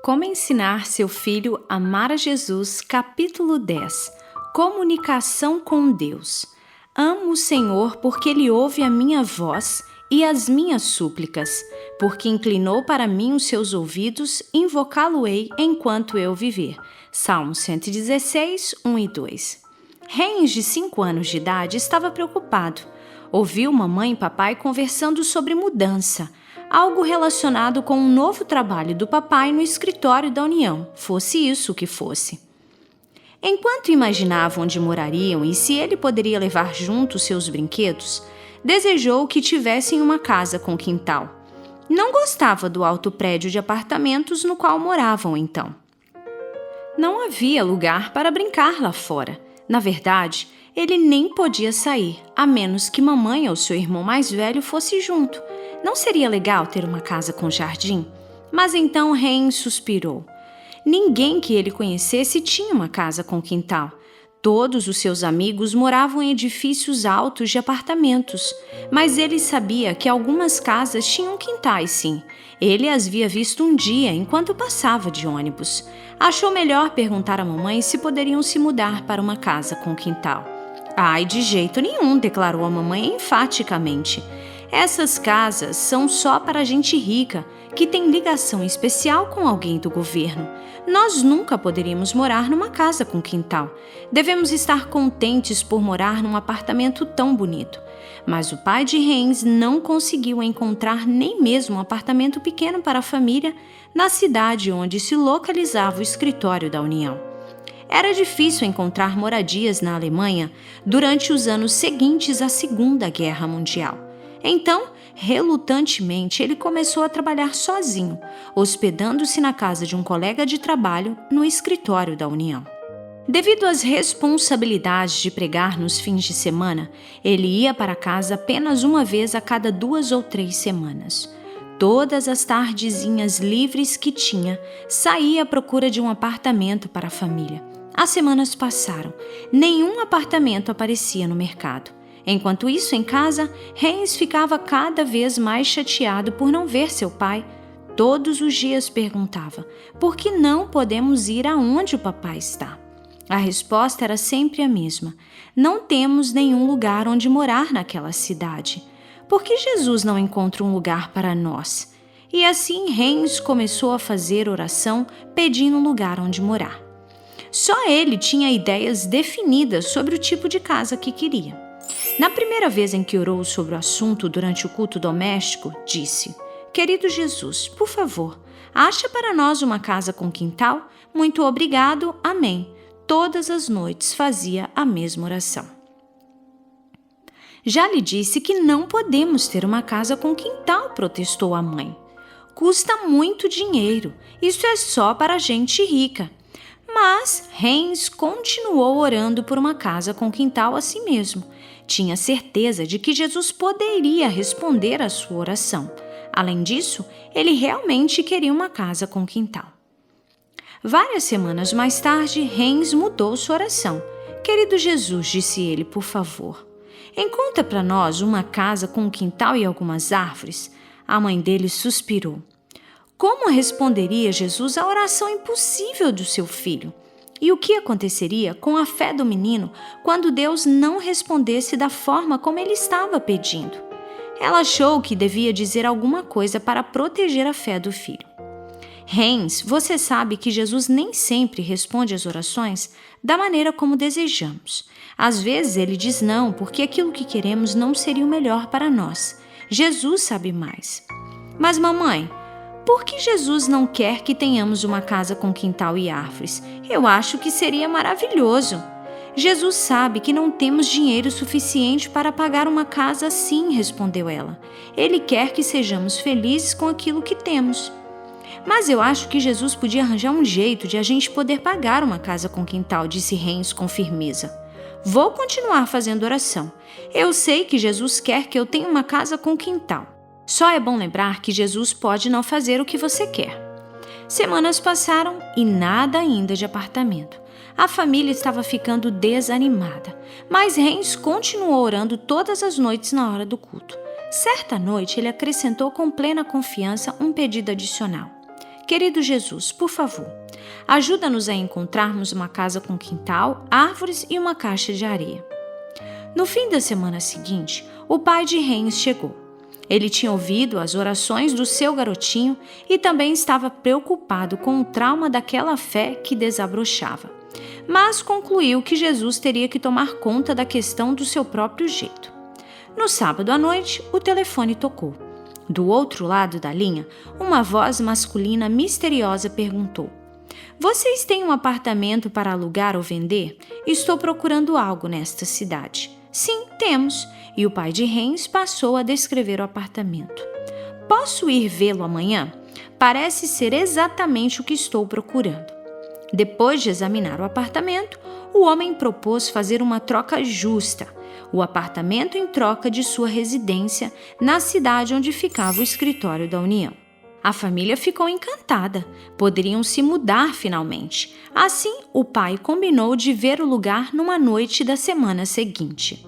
Como ensinar seu filho a amar a Jesus, capítulo 10. Comunicação com Deus. Amo o Senhor porque Ele ouve a minha voz e as minhas súplicas, porque inclinou para mim os seus ouvidos, invocá-lo-ei enquanto eu viver. Salmo 116, 1 e 2. Reis, de 5 anos de idade, estava preocupado. Ouviu mamãe e papai conversando sobre mudança, algo relacionado com um novo trabalho do papai no escritório da União, fosse isso o que fosse. Enquanto imaginavam onde morariam e se ele poderia levar junto seus brinquedos, desejou que tivessem uma casa com quintal. Não gostava do alto prédio de apartamentos no qual moravam então. Não havia lugar para brincar lá fora. Na verdade, ele nem podia sair, a menos que mamãe ou seu irmão mais velho fosse junto. Não seria legal ter uma casa com jardim? Mas então Ren suspirou. Ninguém que ele conhecesse tinha uma casa com quintal. Todos os seus amigos moravam em edifícios altos de apartamentos, mas ele sabia que algumas casas tinham quintais, sim. Ele as havia visto um dia enquanto passava de ônibus. Achou melhor perguntar à mamãe se poderiam se mudar para uma casa com quintal. Ai, de jeito nenhum, declarou a mamãe enfaticamente. Essas casas são só para gente rica, que tem ligação especial com alguém do governo. Nós nunca poderíamos morar numa casa com quintal. Devemos estar contentes por morar num apartamento tão bonito. Mas o pai de Reis não conseguiu encontrar nem mesmo um apartamento pequeno para a família na cidade onde se localizava o escritório da União. Era difícil encontrar moradias na Alemanha durante os anos seguintes à Segunda Guerra Mundial. Então, relutantemente, ele começou a trabalhar sozinho, hospedando-se na casa de um colega de trabalho no escritório da União. Devido às responsabilidades de pregar nos fins de semana, ele ia para casa apenas uma vez a cada 2 ou 3 semanas. Todas as tardezinhas livres que tinha, saía à procura de um apartamento para a família. As semanas passaram. Nenhum apartamento aparecia no mercado. Enquanto isso, em casa, Reis ficava cada vez mais chateado por não ver seu pai. Todos os dias perguntava: por que não podemos ir aonde o papai está? A resposta era sempre a mesma: não temos nenhum lugar onde morar naquela cidade. Por que Jesus não encontra um lugar para nós? E assim Reis começou a fazer oração pedindo um lugar onde morar. Só ele tinha ideias definidas sobre o tipo de casa que queria. Na primeira vez em que orou sobre o assunto durante o culto doméstico, disse: Querido Jesus, por favor, acha para nós uma casa com quintal? Muito obrigado, amém. Todas as noites fazia a mesma oração. Já lhe disse que não podemos ter uma casa com quintal, protestou a mãe. Custa muito dinheiro, isso é só para gente rica. Mas Reis continuou orando por uma casa com quintal a si mesmo. Tinha certeza de que Jesus poderia responder à sua oração. Além disso, ele realmente queria uma casa com quintal. Várias semanas mais tarde, Reis mudou sua oração. Querido Jesus, disse ele, por favor, encontra para nós uma casa com um quintal e algumas árvores. A mãe dele suspirou. Como responderia Jesus à oração impossível do seu filho? E o que aconteceria com a fé do menino quando Deus não respondesse da forma como ele estava pedindo? Ela achou que devia dizer alguma coisa para proteger a fé do filho. Reis, você sabe que Jesus nem sempre responde às orações da maneira como desejamos. Às vezes ele diz não porque aquilo que queremos não seria o melhor para nós. Jesus sabe mais. Mas mamãe, por que Jesus não quer que tenhamos uma casa com quintal e árvores? Eu acho que seria maravilhoso. Jesus sabe que não temos dinheiro suficiente para pagar uma casa assim, respondeu ela. Ele quer que sejamos felizes com aquilo que temos. Mas eu acho que Jesus podia arranjar um jeito de a gente poder pagar uma casa com quintal, disse Reis com firmeza. Vou continuar fazendo oração. Eu sei que Jesus quer que eu tenha uma casa com quintal. Só é bom lembrar que Jesus pode não fazer o que você quer. Semanas passaram e nada ainda de apartamento. A família estava ficando desanimada, mas Reis continuou orando todas as noites na hora do culto. Certa noite, ele acrescentou com plena confiança um pedido adicional. Querido Jesus, por favor, ajuda-nos a encontrarmos uma casa com quintal, árvores e uma caixa de areia. No fim da semana seguinte, o pai de Hans chegou. Ele tinha ouvido as orações do seu garotinho e também estava preocupado com o trauma daquela fé que desabrochava, mas concluiu que Jesus teria que tomar conta da questão do seu próprio jeito. No sábado à noite, o telefone tocou. Do outro lado da linha, uma voz masculina misteriosa perguntou: "Vocês têm um apartamento para alugar ou vender? Estou procurando algo nesta cidade." "Sim, temos." E o pai de Hans passou a descrever o apartamento. "Posso ir vê-lo amanhã? Parece ser exatamente o que estou procurando." Depois de examinar o apartamento, o homem propôs fazer uma troca justa. O apartamento em troca de sua residência na cidade onde ficava o escritório da União. A família ficou encantada. Poderiam se mudar finalmente. Assim, o pai combinou de ver o lugar numa noite da semana seguinte.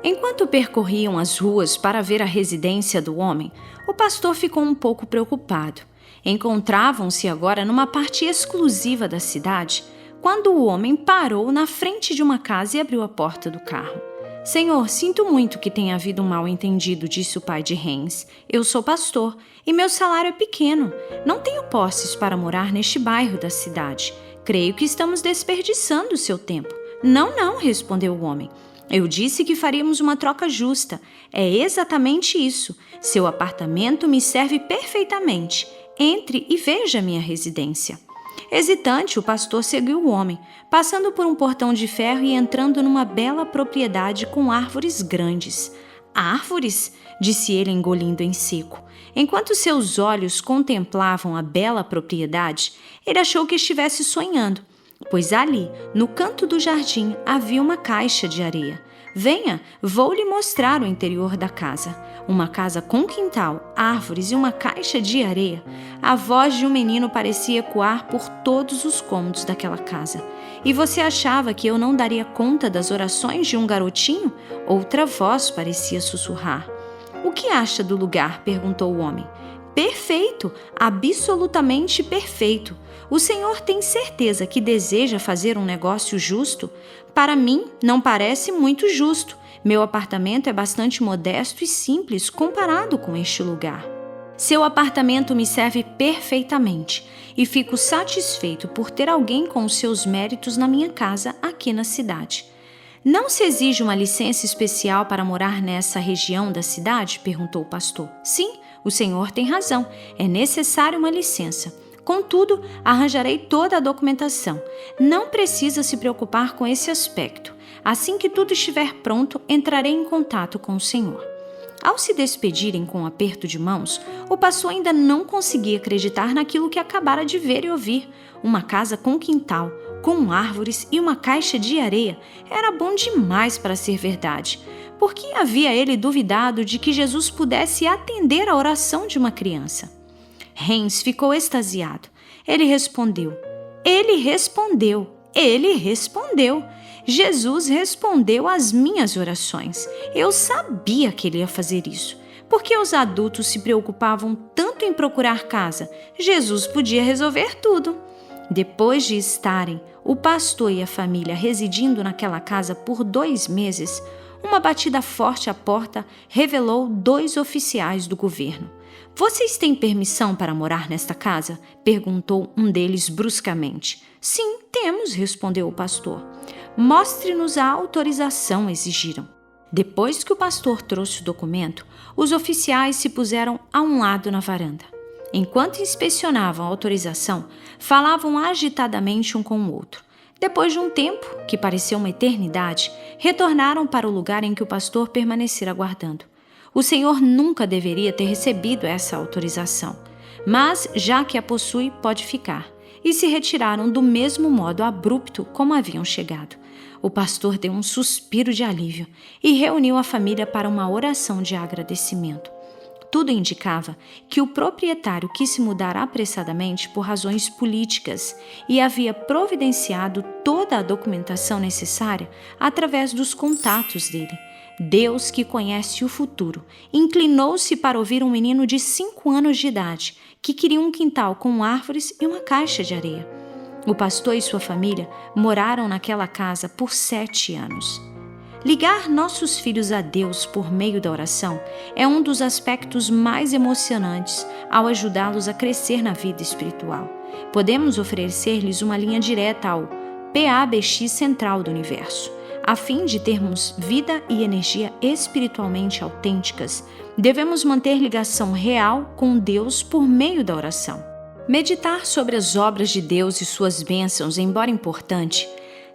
Enquanto percorriam as ruas para ver a residência do homem, o pastor ficou um pouco preocupado. Encontravam-se agora numa parte exclusiva da cidade, quando o homem parou na frente de uma casa e abriu a porta do carro. "Senhor, sinto muito que tenha havido um mal-entendido", disse o pai de Hans. "Eu sou pastor e meu salário é pequeno. Não tenho posses para morar neste bairro da cidade. Creio que estamos desperdiçando o seu tempo." Não, respondeu o homem. "Eu disse que faríamos uma troca justa. É exatamente isso. Seu apartamento me serve perfeitamente. Entre e veja minha residência." Hesitante, o pastor seguiu o homem, passando por um portão de ferro e entrando numa bela propriedade com árvores grandes. "Árvores?" disse ele, engolindo em seco. Enquanto seus olhos contemplavam a bela propriedade, ele achou que estivesse sonhando, pois ali, no canto do jardim, havia uma caixa de areia. "Venha, vou lhe mostrar o interior da casa." Uma casa com quintal, árvores e uma caixa de areia. A voz de um menino parecia ecoar por todos os cômodos daquela casa. "E você achava que eu não daria conta das orações de um garotinho?" Outra voz parecia sussurrar. "O que acha do lugar?" perguntou o homem. "Perfeito, absolutamente perfeito. O senhor tem certeza que deseja fazer um negócio justo? Para mim, não parece muito justo. Meu apartamento é bastante modesto e simples comparado com este lugar." "Seu apartamento me serve perfeitamente e fico satisfeito por ter alguém com os seus méritos na minha casa aqui na cidade." "Não se exige uma licença especial para morar nessa região da cidade?" perguntou o pastor. "Sim, o senhor tem razão. É necessária uma licença. Contudo, arranjarei toda a documentação. Não precisa se preocupar com esse aspecto. Assim que tudo estiver pronto, entrarei em contato com o senhor." Ao se despedirem com um aperto de mãos, o pastor ainda não conseguia acreditar naquilo que acabara de ver e ouvir. Uma casa com quintal, com árvores e uma caixa de areia. Era bom demais para ser verdade. Por que havia ele duvidado de que Jesus pudesse atender a oração de uma criança? Hans ficou extasiado. Ele respondeu. Jesus respondeu às minhas orações. Eu sabia que ele ia fazer isso. Por que os adultos se preocupavam tanto em procurar casa? Jesus podia resolver tudo. Depois de estarem o pastor e a família residindo naquela casa por 2 meses, uma batida forte à porta revelou 2 oficiais do governo. "Vocês têm permissão para morar nesta casa?" perguntou um deles bruscamente. "Sim, temos", respondeu o pastor. "Mostre-nos a autorização", exigiram. Depois que o pastor trouxe o documento, os oficiais se puseram a um lado na varanda. Enquanto inspecionavam a autorização, falavam agitadamente um com o outro. Depois de um tempo, que pareceu uma eternidade, retornaram para o lugar em que o pastor permanecera aguardando. O senhor nunca deveria ter recebido essa autorização, mas, já que a possui, pode ficar. E se retiraram do mesmo modo abrupto como haviam chegado. O pastor deu um suspiro de alívio e reuniu a família para uma oração de agradecimento. Tudo indicava que o proprietário quis se mudar apressadamente por razões políticas e havia providenciado toda a documentação necessária através dos contatos dele. Deus, que conhece o futuro, inclinou-se para ouvir um menino de 5 anos de idade, que queria um quintal com árvores e uma caixa de areia. O pastor e sua família moraram naquela casa por 7 anos. Ligar nossos filhos a Deus por meio da oração é um dos aspectos mais emocionantes ao ajudá-los a crescer na vida espiritual. Podemos oferecer-lhes uma linha direta ao PABX central do universo. A fim de termos vida e energia espiritualmente autênticas, devemos manter ligação real com Deus por meio da oração. Meditar sobre as obras de Deus e suas bênçãos, embora importante,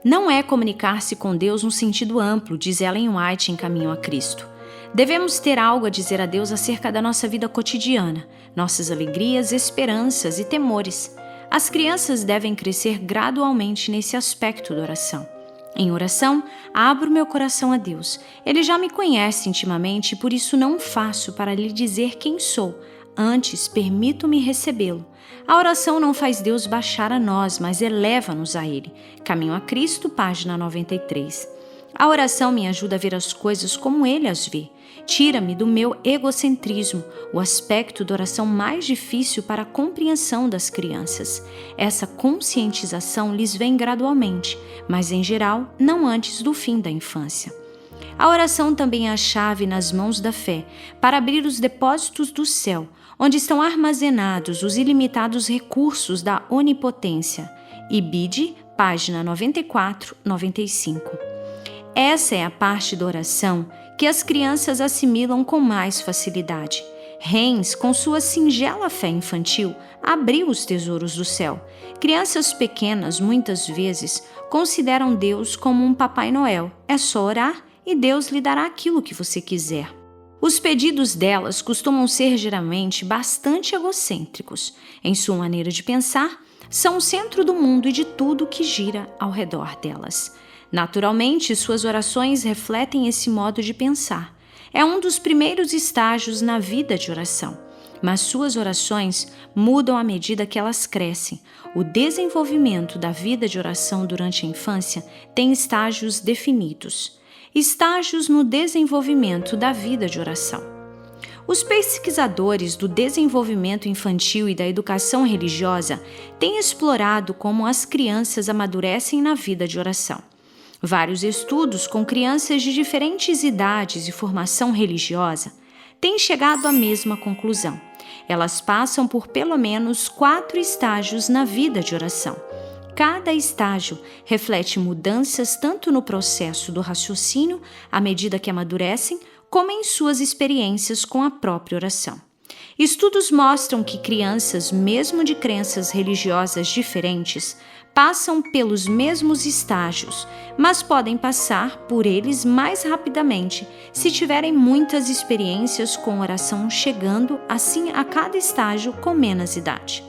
não é comunicar-se com Deus no sentido amplo, diz Ellen White em Caminho a Cristo. Devemos ter algo a dizer a Deus acerca da nossa vida cotidiana, nossas alegrias, esperanças e temores. As crianças devem crescer gradualmente nesse aspecto da oração. Em oração, abro meu coração a Deus. Ele já me conhece intimamente e por isso não faço para lhe dizer quem sou. Antes, permito-me recebê-lo. A oração não faz Deus baixar a nós, mas eleva-nos a Ele. Caminho a Cristo, página 93. A oração me ajuda a ver as coisas como Ele as vê. Tira-me do meu egocentrismo, o aspecto da oração mais difícil para a compreensão das crianças. Essa conscientização lhes vem gradualmente, mas em geral não antes do fim da infância. A oração também é a chave nas mãos da fé para abrir os depósitos do céu, onde estão armazenados os ilimitados recursos da onipotência. Ibid, página 94-95. Essa é a parte da oração que as crianças assimilam com mais facilidade. Reis, com sua singela fé infantil, abriu os tesouros do céu. Crianças pequenas, muitas vezes, consideram Deus como um Papai Noel. É só orar e Deus lhe dará aquilo que você quiser. Os pedidos delas costumam ser geralmente bastante egocêntricos. Em sua maneira de pensar, são o centro do mundo e de tudo que gira ao redor delas. Naturalmente, suas orações refletem esse modo de pensar. É um dos primeiros estágios na vida de oração. Mas suas orações mudam à medida que elas crescem. O desenvolvimento da vida de oração durante a infância tem estágios definidos. Estágios no desenvolvimento da vida de oração. Os pesquisadores do desenvolvimento infantil e da educação religiosa têm explorado como as crianças amadurecem na vida de oração. Vários estudos com crianças de diferentes idades e formação religiosa têm chegado à mesma conclusão. Elas passam por pelo menos 4 estágios na vida de oração. Cada estágio reflete mudanças tanto no processo do raciocínio, à medida que amadurecem, como em suas experiências com a própria oração. Estudos mostram que crianças, mesmo de crenças religiosas diferentes, passam pelos mesmos estágios, mas podem passar por eles mais rapidamente se tiverem muitas experiências com oração, chegando assim a cada estágio com menos idade.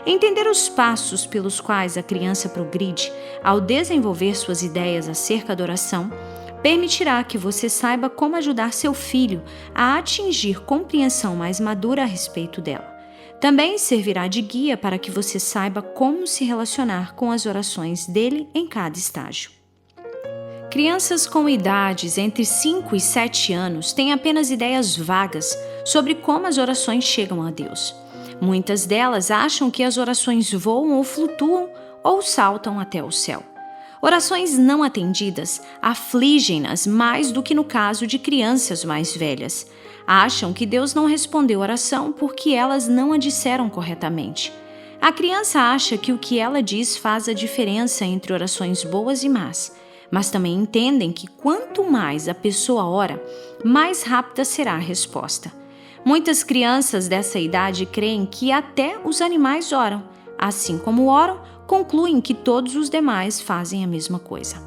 Entender os passos pelos quais a criança progride ao desenvolver suas ideias acerca da oração permitirá que você saiba como ajudar seu filho a atingir compreensão mais madura a respeito dela. Também servirá de guia para que você saiba como se relacionar com as orações dele em cada estágio. Crianças com idades entre 5 e 7 anos têm apenas ideias vagas sobre como as orações chegam a Deus. Muitas delas acham que as orações voam ou flutuam ou saltam até o céu. Orações não atendidas afligem-nas mais do que no caso de crianças mais velhas. Acham que Deus não respondeu a oração porque elas não a disseram corretamente. A criança acha que o que ela diz faz a diferença entre orações boas e más, mas também entendem que quanto mais a pessoa ora, mais rápida será a resposta. Muitas crianças dessa idade creem que até os animais oram. Assim como oram, concluem que todos os demais fazem a mesma coisa.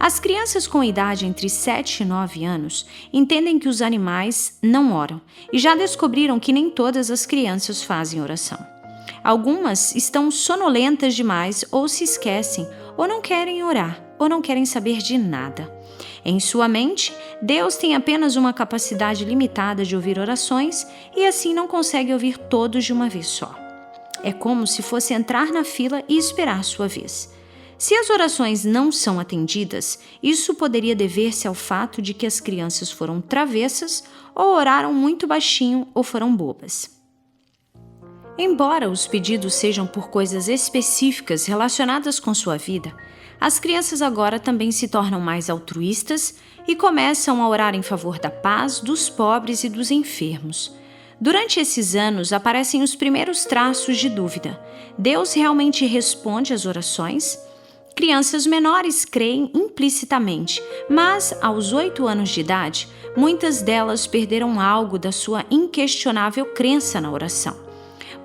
As crianças com idade entre 7 e 9 anos entendem que os animais não oram e já descobriram que nem todas as crianças fazem oração. Algumas estão sonolentas demais ou se esquecem ou não querem orar ou não querem saber de nada. Em sua mente, Deus tem apenas uma capacidade limitada de ouvir orações e assim não consegue ouvir todos de uma vez só. É como se fosse entrar na fila e esperar sua vez. Se as orações não são atendidas, isso poderia dever-se ao fato de que as crianças foram travessas ou oraram muito baixinho ou foram bobas. Embora os pedidos sejam por coisas específicas relacionadas com sua vida, as crianças agora também se tornam mais altruístas e começam a orar em favor da paz, dos pobres e dos enfermos. Durante esses anos aparecem os primeiros traços de dúvida. Deus realmente responde às orações? Crianças menores creem implicitamente, mas aos 8 anos de idade, muitas delas perderam algo da sua inquestionável crença na oração.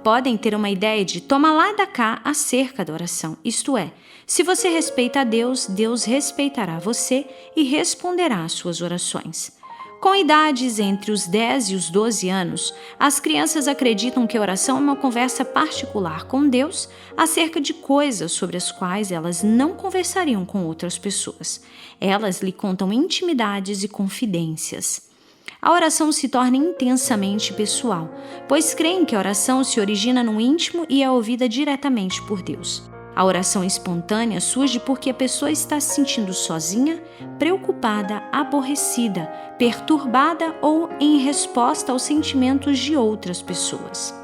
Podem ter uma ideia de toma lá da cá acerca da oração, isto é, se você respeita a Deus, Deus respeitará você e responderá às suas orações. Com idades entre os 10 e os 12 anos, as crianças acreditam que a oração é uma conversa particular com Deus acerca de coisas sobre as quais elas não conversariam com outras pessoas. Elas lhe contam intimidades e confidências. A oração se torna intensamente pessoal, pois creem que a oração se origina no íntimo e é ouvida diretamente por Deus. A oração espontânea surge porque a pessoa está se sentindo sozinha, preocupada, aborrecida, perturbada ou em resposta aos sentimentos de outras pessoas.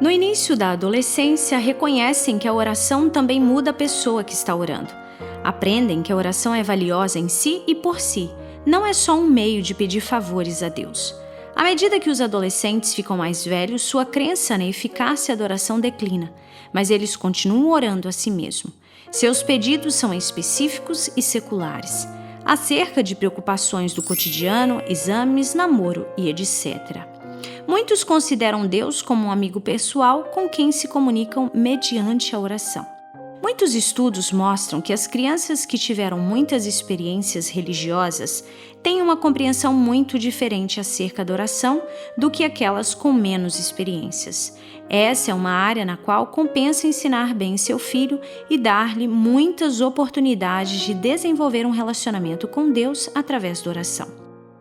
No início da adolescência, reconhecem que a oração também muda a pessoa que está orando. Aprendem que a oração é valiosa em si e por si, não é só um meio de pedir favores a Deus. À medida que os adolescentes ficam mais velhos, sua crença na eficácia da oração declina, mas eles continuam orando a si mesmo. Seus pedidos são específicos e seculares, acerca de preocupações do cotidiano, exames, namoro e etc. Muitos consideram Deus como um amigo pessoal com quem se comunicam mediante a oração. Muitos estudos mostram que as crianças que tiveram muitas experiências religiosas têm uma compreensão muito diferente acerca da oração do que aquelas com menos experiências. Essa é uma área na qual compensa ensinar bem seu filho e dar-lhe muitas oportunidades de desenvolver um relacionamento com Deus através da oração.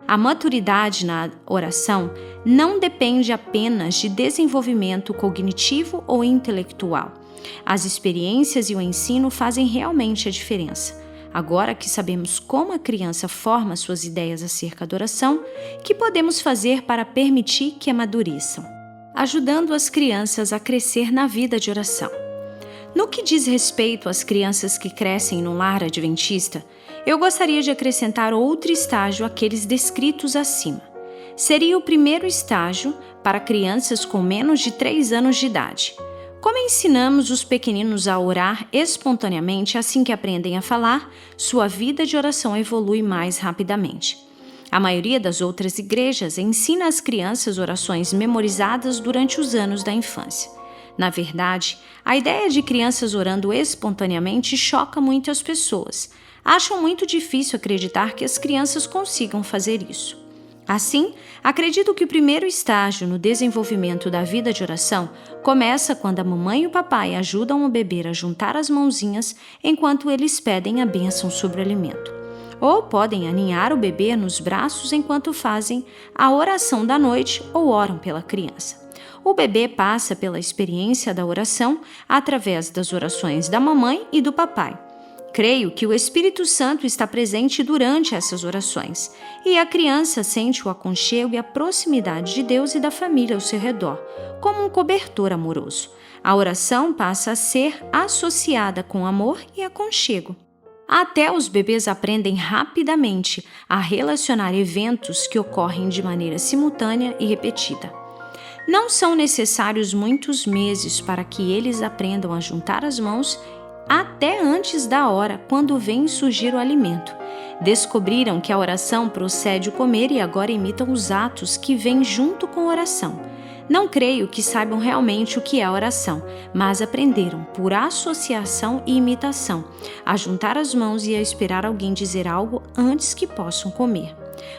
A maturidade na oração não depende apenas de desenvolvimento cognitivo ou intelectual. As experiências e o ensino fazem realmente a diferença. Agora que sabemos como a criança forma suas ideias acerca da oração, que podemos fazer para permitir que amadureçam, ajudando as crianças a crescer na vida de oração? No que diz respeito às crianças que crescem num lar adventista, eu gostaria de acrescentar outro estágio àqueles descritos acima. Seria o primeiro estágio para crianças com menos de 3 anos de idade. Como ensinamos os pequeninos a orar espontaneamente assim que aprendem a falar, sua vida de oração evolui mais rapidamente. A maioria das outras igrejas ensina às crianças orações memorizadas durante os anos da infância. Na verdade, a ideia de crianças orando espontaneamente choca muito as pessoas. Acham muito difícil acreditar que as crianças consigam fazer isso. Assim, acredito que o primeiro estágio no desenvolvimento da vida de oração começa quando a mamãe e o papai ajudam o bebê a juntar as mãozinhas enquanto eles pedem a bênção sobre o alimento. Ou podem aninhar o bebê nos braços enquanto fazem a oração da noite ou oram pela criança. O bebê passa pela experiência da oração através das orações da mamãe e do papai. Creio que o Espírito Santo está presente durante essas orações e a criança sente o aconchego e a proximidade de Deus e da família ao seu redor, como um cobertor amoroso. A oração passa a ser associada com amor e aconchego. Até os bebês aprendem rapidamente a relacionar eventos que ocorrem de maneira simultânea e repetida. Não são necessários muitos meses para que eles aprendam a juntar as mãos até antes da hora, quando vem surgir o alimento. Descobriram que a oração procede o comer e agora imitam os atos que vêm junto com a oração. Não creio que saibam realmente o que é a oração, mas aprenderam, por associação e imitação, a juntar as mãos e a esperar alguém dizer algo antes que possam comer.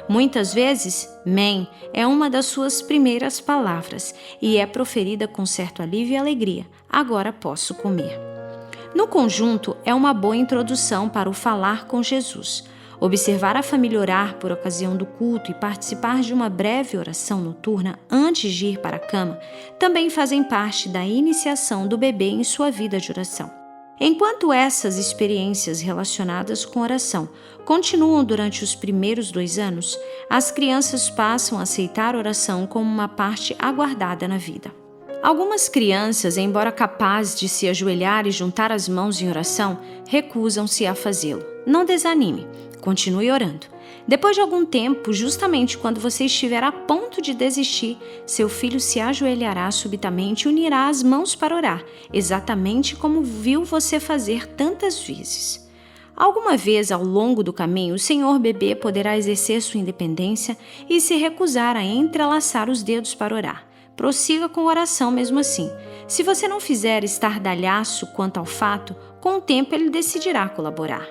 Muitas vezes, "Mem" é uma das suas primeiras palavras e é proferida com certo alívio e alegria. Agora posso comer. No conjunto, é uma boa introdução para o falar com Jesus. Observar a família orar por ocasião do culto e participar de uma breve oração noturna antes de ir para a cama também fazem parte da iniciação do bebê em sua vida de oração. Enquanto essas experiências relacionadas com oração continuam durante os primeiros 2 anos, as crianças passam a aceitar a oração como uma parte aguardada na vida. Algumas crianças, embora capazes de se ajoelhar e juntar as mãos em oração, recusam-se a fazê-lo. Não desanime, continue orando. Depois de algum tempo, justamente quando você estiver a ponto de desistir, seu filho se ajoelhará subitamente e unirá as mãos para orar, exatamente como viu você fazer tantas vezes. Alguma vez ao longo do caminho, o senhor bebê poderá exercer sua independência e se recusar a entrelaçar os dedos para orar. Prossiga com a oração mesmo assim. Se você não fizer estardalhaço quanto ao fato, com o tempo ele decidirá colaborar.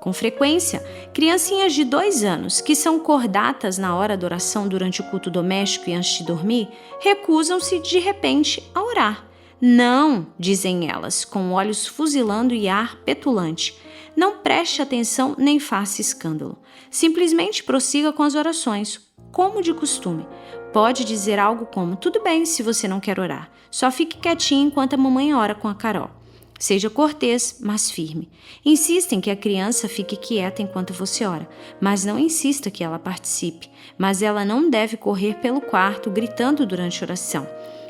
Com frequência, criancinhas de 2 anos, que são cordatas na hora da oração durante o culto doméstico e antes de dormir, recusam-se de repente a orar. Não, dizem elas, com olhos fuzilando e ar petulante. Não preste atenção nem faça escândalo. Simplesmente prossiga com as orações, como de costume. Pode dizer algo como: tudo bem se você não quer orar, só fique quietinho enquanto a mamãe ora com a Carol. Seja cortês, mas firme. Insista em que a criança fique quieta enquanto você ora, mas não insista que ela participe. Mas ela não deve correr pelo quarto gritando durante a oração.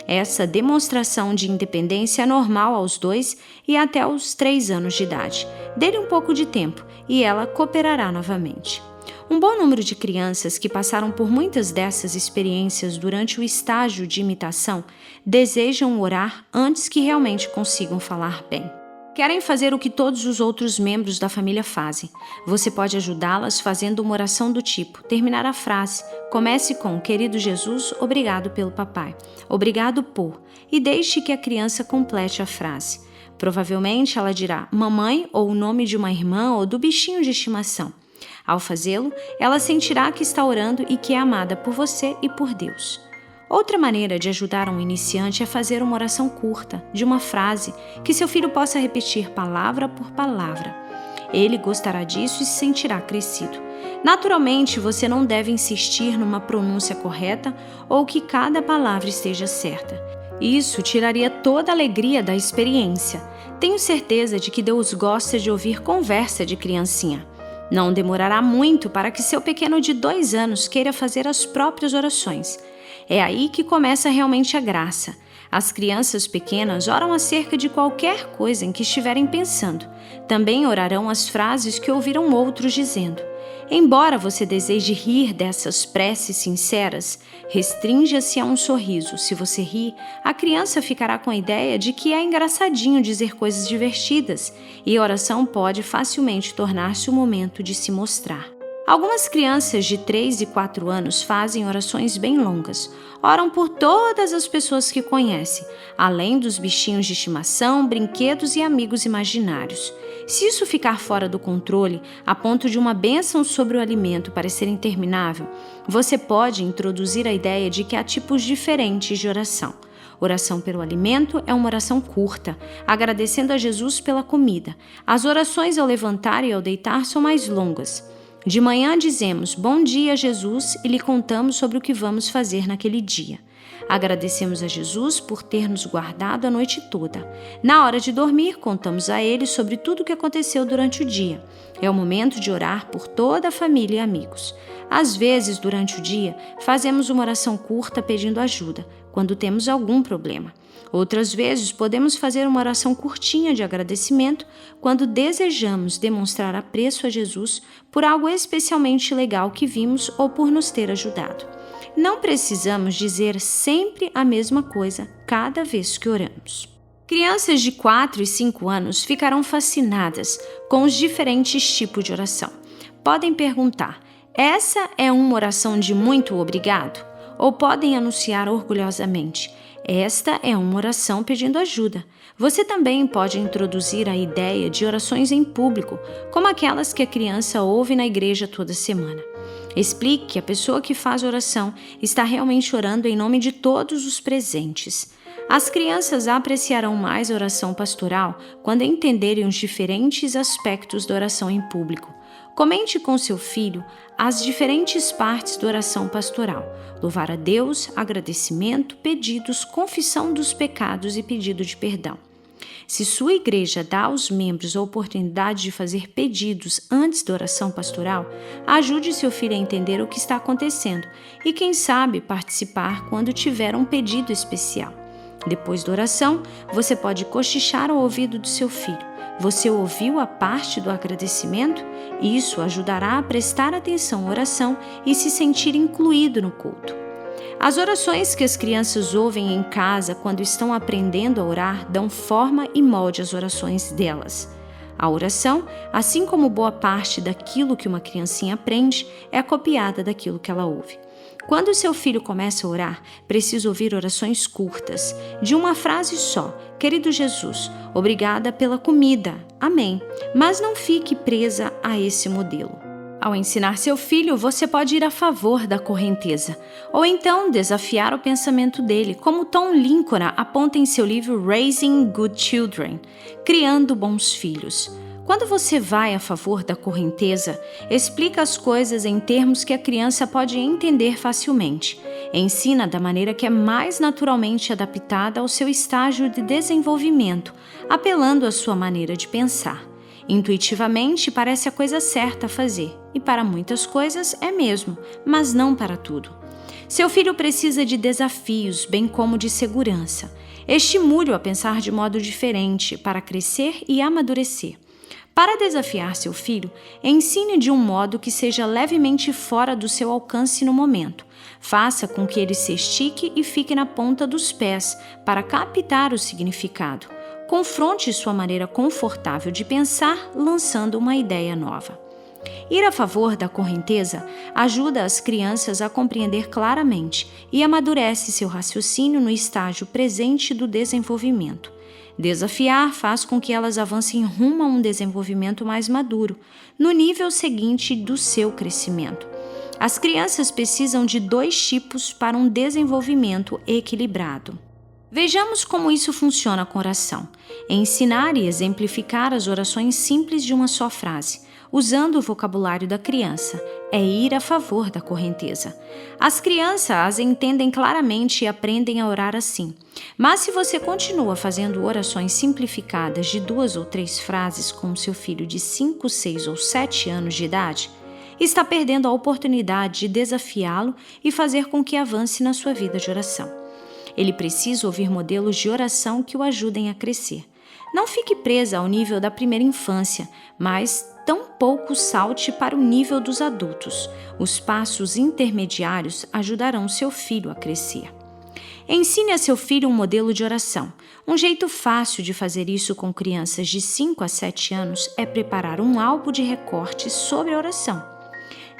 Essa demonstração de independência é normal aos 2 e até os 3 anos de idade. Dê-lhe um pouco de tempo e ela cooperará novamente. Um bom número de crianças que passaram por muitas dessas experiências durante o estágio de imitação desejam orar antes que realmente consigam falar bem. Querem fazer o que todos os outros membros da família fazem. Você pode ajudá-las fazendo uma oração do tipo: terminar a frase. Comece com: querido Jesus, obrigado pelo papai. Obrigado por. E deixe que a criança complete a frase. Provavelmente ela dirá mamãe ou o nome de uma irmã ou do bichinho de estimação. Ao fazê-lo, ela sentirá que está orando e que é amada por você e por Deus. Outra maneira de ajudar um iniciante é fazer uma oração curta, de uma frase, que seu filho possa repetir palavra por palavra. Ele gostará disso e se sentirá crescido. Naturalmente, você não deve insistir numa pronúncia correta ou que cada palavra esteja certa. Isso tiraria toda a alegria da experiência. Tenho certeza de que Deus gosta de ouvir conversa de criancinha. Não demorará muito para que seu pequeno de 2 anos queira fazer as próprias orações. É aí que começa realmente a graça. As crianças pequenas oram acerca de qualquer coisa em que estiverem pensando. Também orarão as frases que ouviram outros dizendo. Embora você deseje rir dessas preces sinceras, restrinja-se a um sorriso. Se você rir, a criança ficará com a ideia de que é engraçadinho dizer coisas divertidas, e a oração pode facilmente tornar-se o momento de se mostrar. Algumas crianças de 3 e 4 anos fazem orações bem longas. Oram por todas as pessoas que conhecem, além dos bichinhos de estimação, brinquedos e amigos imaginários. Se isso ficar fora do controle, a ponto de uma bênção sobre o alimento parecer interminável, você pode introduzir a ideia de que há tipos diferentes de oração. Oração pelo alimento é uma oração curta, agradecendo a Jesus pela comida. As orações ao levantar e ao deitar são mais longas. De manhã dizemos bom dia, Jesus, e lhe contamos sobre o que vamos fazer naquele dia. Agradecemos a Jesus por ter nos guardado a noite toda. Na hora de dormir, contamos a Ele sobre tudo o que aconteceu durante o dia. É o momento de orar por toda a família e amigos. Às vezes, durante o dia, fazemos uma oração curta pedindo ajuda, quando temos algum problema. Outras vezes, podemos fazer uma oração curtinha de agradecimento quando desejamos demonstrar apreço a Jesus por algo especialmente legal que vimos ou por nos ter ajudado. Não precisamos dizer sempre a mesma coisa cada vez que oramos. Crianças de 4 e 5 anos ficarão fascinadas com os diferentes tipos de oração. Podem perguntar: essa é uma oração de muito obrigado? Ou podem anunciar orgulhosamente: esta é uma oração pedindo ajuda. Você também pode introduzir a ideia de orações em público, como aquelas que a criança ouve na igreja toda semana. Explique que a pessoa que faz oração está realmente orando em nome de todos os presentes. As crianças apreciarão mais a oração pastoral quando entenderem os diferentes aspectos da oração em público. Comente com seu filho as diferentes partes da oração pastoral: louvar a Deus, agradecimento, pedidos, confissão dos pecados e pedido de perdão. Se sua igreja dá aos membros a oportunidade de fazer pedidos antes da oração pastoral, ajude seu filho a entender o que está acontecendo e, quem sabe, participar quando tiver um pedido especial. Depois da oração, você pode cochichar ao ouvido do seu filho. Você ouviu a parte do agradecimento? Isso ajudará a prestar atenção à oração e se sentir incluído no culto. As orações que as crianças ouvem em casa quando estão aprendendo a orar dão forma e molde às orações delas. A oração, assim como boa parte daquilo que uma criancinha aprende, é copiada daquilo que ela ouve. Quando seu filho começa a orar, precisa ouvir orações curtas, de uma frase só. Querido Jesus, obrigada pela comida. Amém. Mas não fique presa a esse modelo. Ao ensinar seu filho, você pode ir a favor da correnteza, ou então desafiar o pensamento dele, como Tom Lincoln aponta em seu livro Raising Good Children, Criando Bons Filhos. Quando você vai a favor da correnteza, explica as coisas em termos que a criança pode entender facilmente. Ensina da maneira que é mais naturalmente adaptada ao seu estágio de desenvolvimento, apelando à sua maneira de pensar. Intuitivamente parece a coisa certa a fazer, e para muitas coisas é mesmo, mas não para tudo. Seu filho precisa de desafios, bem como de segurança. Estimule-o a pensar de modo diferente para crescer e amadurecer. Para desafiar seu filho, ensine de um modo que seja levemente fora do seu alcance no momento. Faça com que ele se estique e fique na ponta dos pés para captar o significado. Confronte sua maneira confortável de pensar, lançando uma ideia nova. Ir a favor da correnteza ajuda as crianças a compreender claramente e amadurece seu raciocínio no estágio presente do desenvolvimento. Desafiar faz com que elas avancem rumo a um desenvolvimento mais maduro, no nível seguinte do seu crescimento. As crianças precisam de 2 tipos para um desenvolvimento equilibrado. Vejamos como isso funciona com oração. Ensinar e exemplificar as orações simples de uma só frase, usando o vocabulário da criança, é ir a favor da correnteza. As crianças as entendem claramente e aprendem a orar assim. Mas se você continua fazendo orações simplificadas de 2 ou 3 frases com seu filho de 5, 6 ou 7 anos de idade, está perdendo a oportunidade de desafiá-lo e fazer com que avance na sua vida de oração. Ele precisa ouvir modelos de oração que o ajudem a crescer. Não fique presa ao nível da primeira infância, mas tampouco salte para o nível dos adultos. Os passos intermediários ajudarão seu filho a crescer. Ensine a seu filho um modelo de oração. Um jeito fácil de fazer isso com crianças de 5 a 7 anos é preparar um álbum de recortes sobre a oração.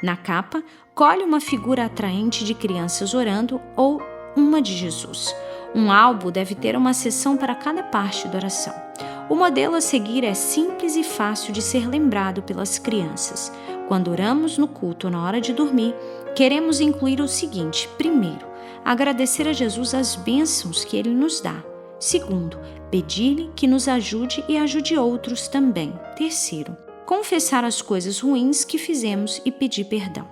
Na capa, colhe uma figura atraente de crianças orando ou uma de Jesus. Um álbum deve ter uma seção para cada parte da oração. O modelo a seguir é simples e fácil de ser lembrado pelas crianças. Quando oramos no culto ou na hora de dormir, queremos incluir o seguinte: primeiro, agradecer a Jesus as bênçãos que Ele nos dá. Segundo, pedir-lhe que nos ajude e ajude outros também. Terceiro, confessar as coisas ruins que fizemos e pedir perdão.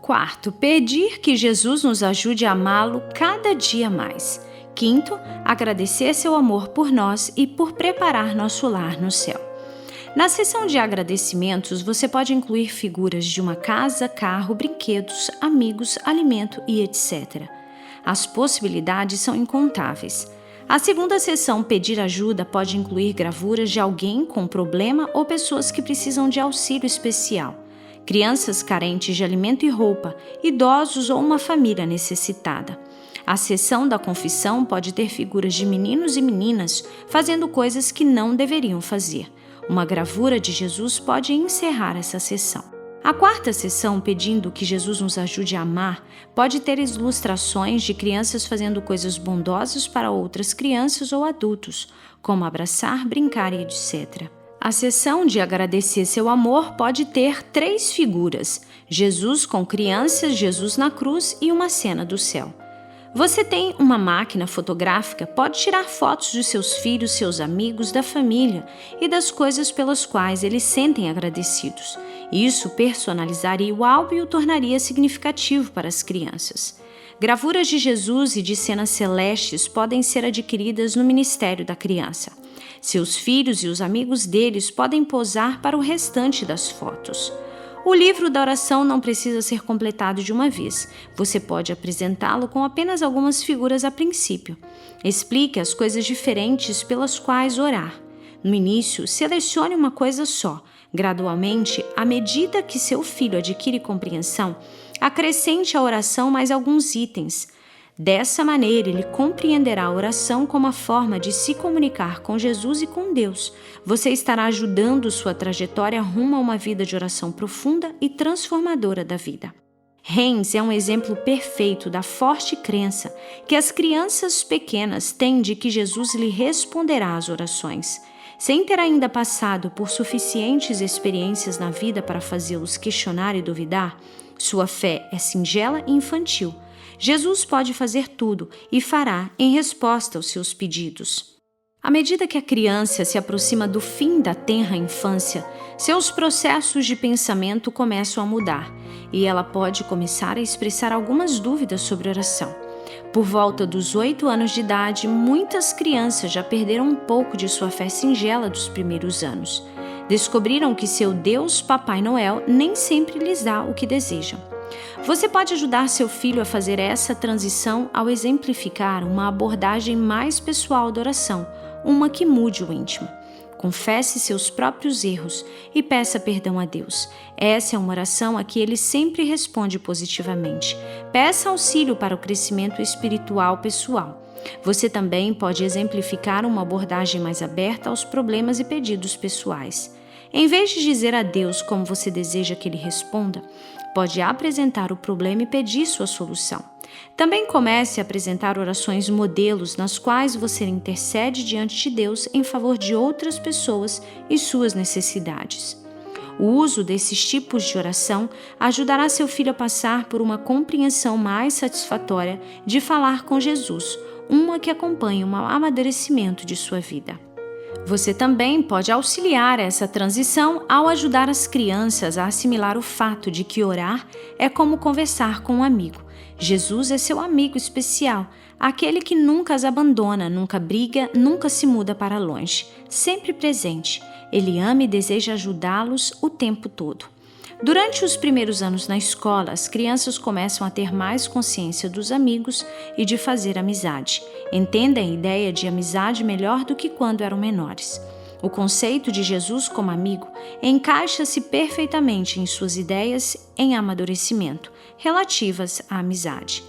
Quarto, pedir que Jesus nos ajude a amá-lo cada dia mais. Quinto, agradecer seu amor por nós e por preparar nosso lar no céu. Na seção de agradecimentos, você pode incluir figuras de uma casa, carro, brinquedos, amigos, alimento e etc. As possibilidades são incontáveis. A segunda seção, pedir ajuda, pode incluir gravuras de alguém com problema ou pessoas que precisam de auxílio especial. Crianças carentes de alimento e roupa, idosos ou uma família necessitada. A seção da confissão pode ter figuras de meninos e meninas fazendo coisas que não deveriam fazer. Uma gravura de Jesus pode encerrar essa seção. A quarta seção, pedindo que Jesus nos ajude a amar, pode ter ilustrações de crianças fazendo coisas bondosas para outras crianças ou adultos, como abraçar, brincar e etc. A seção de agradecer seu amor pode ter 3 figuras: Jesus com crianças, Jesus na cruz e uma cena do céu. Você tem uma máquina fotográfica, pode tirar fotos de seus filhos, seus amigos, da família e das coisas pelas quais eles sentem agradecidos. Isso personalizaria o álbum e o tornaria significativo para as crianças. Gravuras de Jesus e de cenas celestes podem ser adquiridas no Ministério da Criança. Seus filhos e os amigos deles podem posar para o restante das fotos. O livro da oração não precisa ser completado de uma vez. Você pode apresentá-lo com apenas algumas figuras a princípio. Explique as coisas diferentes pelas quais orar. No início, selecione uma coisa só. Gradualmente, à medida que seu filho adquire compreensão, acrescente à oração mais alguns itens. Dessa maneira, ele compreenderá a oração como a forma de se comunicar com Jesus e com Deus. Você estará ajudando sua trajetória rumo a uma vida de oração profunda e transformadora da vida. Heinz é um exemplo perfeito da forte crença que as crianças pequenas têm de que Jesus lhe responderá às orações. Sem ter ainda passado por suficientes experiências na vida para fazê-los questionar e duvidar, sua fé é singela e infantil. Jesus pode fazer tudo e fará em resposta aos seus pedidos. À medida que a criança se aproxima do fim da tenra infância, seus processos de pensamento começam a mudar e ela pode começar a expressar algumas dúvidas sobre oração. Por volta dos 8 anos de idade, muitas crianças já perderam um pouco de sua fé singela dos primeiros anos. Descobriram que seu Deus, Papai Noel, nem sempre lhes dá o que desejam. Você pode ajudar seu filho a fazer essa transição ao exemplificar uma abordagem mais pessoal da oração, uma que mude o íntimo. Confesse seus próprios erros e peça perdão a Deus. Essa é uma oração a que ele sempre responde positivamente. Peça auxílio para o crescimento espiritual pessoal. Você também pode exemplificar uma abordagem mais aberta aos problemas e pedidos pessoais. Em vez de dizer a Deus como você deseja que ele responda, pode apresentar o problema e pedir sua solução. Também comece a apresentar orações modelos nas quais você intercede diante de Deus em favor de outras pessoas e suas necessidades. O uso desses tipos de oração ajudará seu filho a passar por uma compreensão mais satisfatória de falar com Jesus, uma que acompanha um amadurecimento de sua vida. Você também pode auxiliar essa transição ao ajudar as crianças a assimilar o fato de que orar é como conversar com um amigo. Jesus é seu amigo especial, aquele que nunca as abandona, nunca briga, nunca se muda para longe, sempre presente. Ele ama e deseja ajudá-los o tempo todo. Durante os primeiros anos na escola, as crianças começam a ter mais consciência dos amigos e de fazer amizade. Entendem a ideia de amizade melhor do que quando eram menores. O conceito de Jesus como amigo encaixa-se perfeitamente em suas ideias em amadurecimento, relativas à amizade.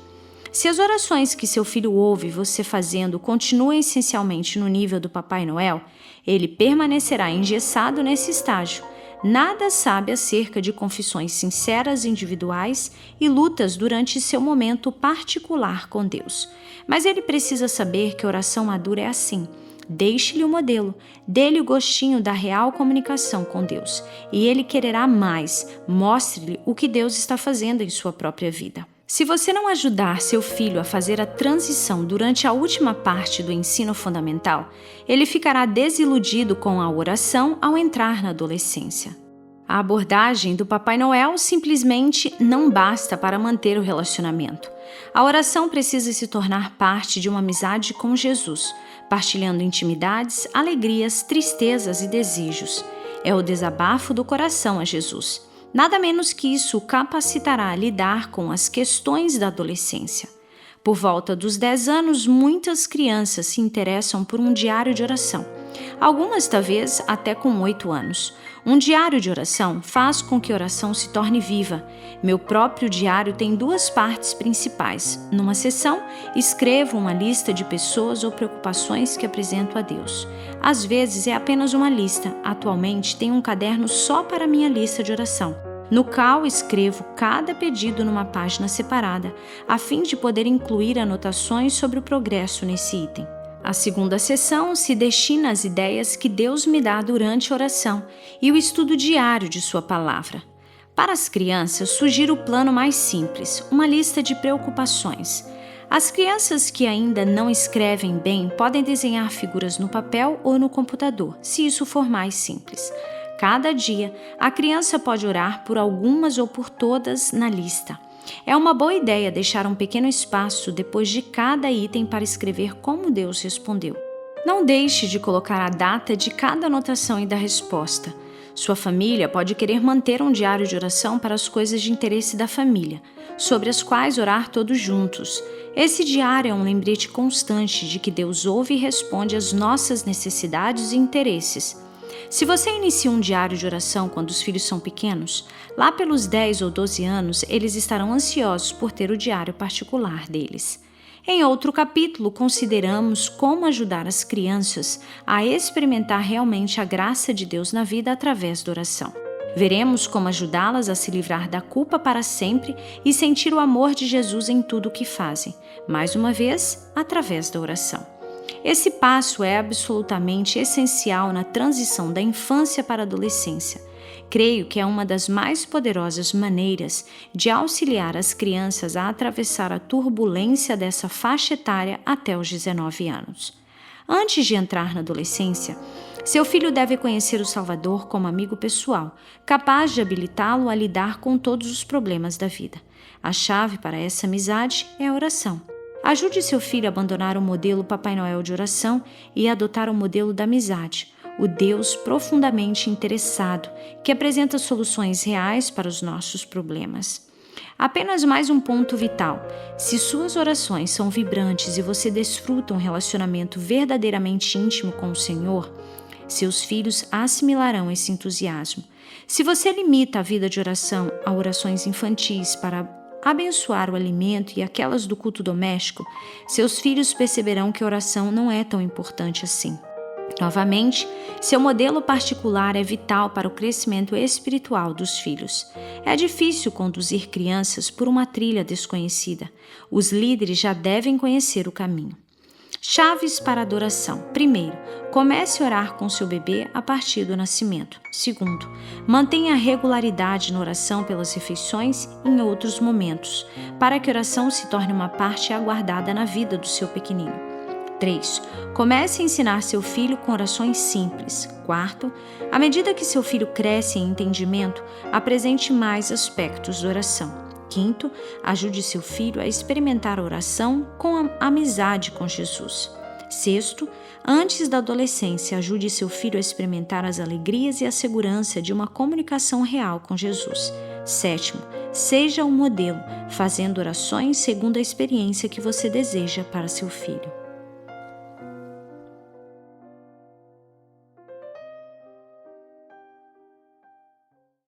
Se as orações que seu filho ouve você fazendo continuam essencialmente no nível do Papai Noel, ele permanecerá engessado nesse estágio. Nada sabe acerca de confissões sinceras individuais e lutas durante seu momento particular com Deus. Mas ele precisa saber que a oração madura é assim. Deixe-lhe o modelo, dê-lhe o gostinho da real comunicação com Deus, e ele quererá mais. Mostre-lhe o que Deus está fazendo em sua própria vida. Se você não ajudar seu filho a fazer a transição durante a última parte do ensino fundamental, ele ficará desiludido com a oração ao entrar na adolescência. A abordagem do Papai Noel simplesmente não basta para manter o relacionamento. A oração precisa se tornar parte de uma amizade com Jesus, partilhando intimidades, alegrias, tristezas e desejos. É o desabafo do coração a Jesus. Nada menos que isso o capacitará a lidar com as questões da adolescência. Por volta dos 10 anos, muitas crianças se interessam por um diário de oração. Algumas, talvez, até com 8 anos. Um diário de oração faz com que a oração se torne viva. Meu próprio diário tem 2 partes principais. Numa seção, escrevo uma lista de pessoas ou preocupações que apresento a Deus. Às vezes é apenas uma lista. Atualmente tenho um caderno só para minha lista de oração, no qual escrevo cada pedido numa página separada, a fim de poder incluir anotações sobre o progresso nesse item. A segunda sessão se destina às ideias que Deus me dá durante a oração e o estudo diário de sua palavra. Para as crianças, sugiro o plano mais simples, uma lista de preocupações. As crianças que ainda não escrevem bem podem desenhar figuras no papel ou no computador, se isso for mais simples. Cada dia, a criança pode orar por algumas ou por todas na lista. É uma boa ideia deixar um pequeno espaço depois de cada item para escrever como Deus respondeu. Não deixe de colocar a data de cada anotação e da resposta. Sua família pode querer manter um diário de oração para as coisas de interesse da família, sobre as quais orar todos juntos. Esse diário é um lembrete constante de que Deus ouve e responde às nossas necessidades e interesses. Se você inicia um diário de oração quando os filhos são pequenos, lá pelos 10 ou 12 anos, eles estarão ansiosos por ter o diário particular deles. Em outro capítulo, consideramos como ajudar as crianças a experimentar realmente a graça de Deus na vida através da oração. Veremos como ajudá-las a se livrar da culpa para sempre e sentir o amor de Jesus em tudo o que fazem, mais uma vez, através da oração. Esse passo é absolutamente essencial na transição da infância para a adolescência. Creio que é uma das mais poderosas maneiras de auxiliar as crianças a atravessar a turbulência dessa faixa etária até os 19 anos. Antes de entrar na adolescência, seu filho deve conhecer o Salvador como amigo pessoal, capaz de habilitá-lo a lidar com todos os problemas da vida. A chave para essa amizade é a oração. Ajude seu filho a abandonar o modelo Papai Noel de oração e a adotar o modelo da amizade, o Deus profundamente interessado, que apresenta soluções reais para os nossos problemas. Apenas mais um ponto vital: se suas orações são vibrantes e você desfruta um relacionamento verdadeiramente íntimo com o Senhor, seus filhos assimilarão esse entusiasmo. Se você limita a vida de oração a orações infantis para abençoar o alimento e aquelas do culto doméstico, seus filhos perceberão que a oração não é tão importante assim. Novamente, seu modelo particular é vital para o crescimento espiritual dos filhos. É difícil conduzir crianças por uma trilha desconhecida. Os líderes já devem conhecer o caminho. Chaves para a adoração. Primeiro, comece a orar com seu bebê a partir do nascimento. Segundo, mantenha regularidade na oração pelas refeições e em outros momentos, para que a oração se torne uma parte aguardada na vida do seu pequenino. 3. Comece a ensinar seu filho com orações simples. Quarto, à medida que seu filho cresce em entendimento, apresente mais aspectos da oração. Quinto, ajude seu filho a experimentar a oração com a amizade com Jesus. Sexto, antes da adolescência, ajude seu filho a experimentar as alegrias e a segurança de uma comunicação real com Jesus. Sétimo, seja um modelo, fazendo orações segundo a experiência que você deseja para seu filho.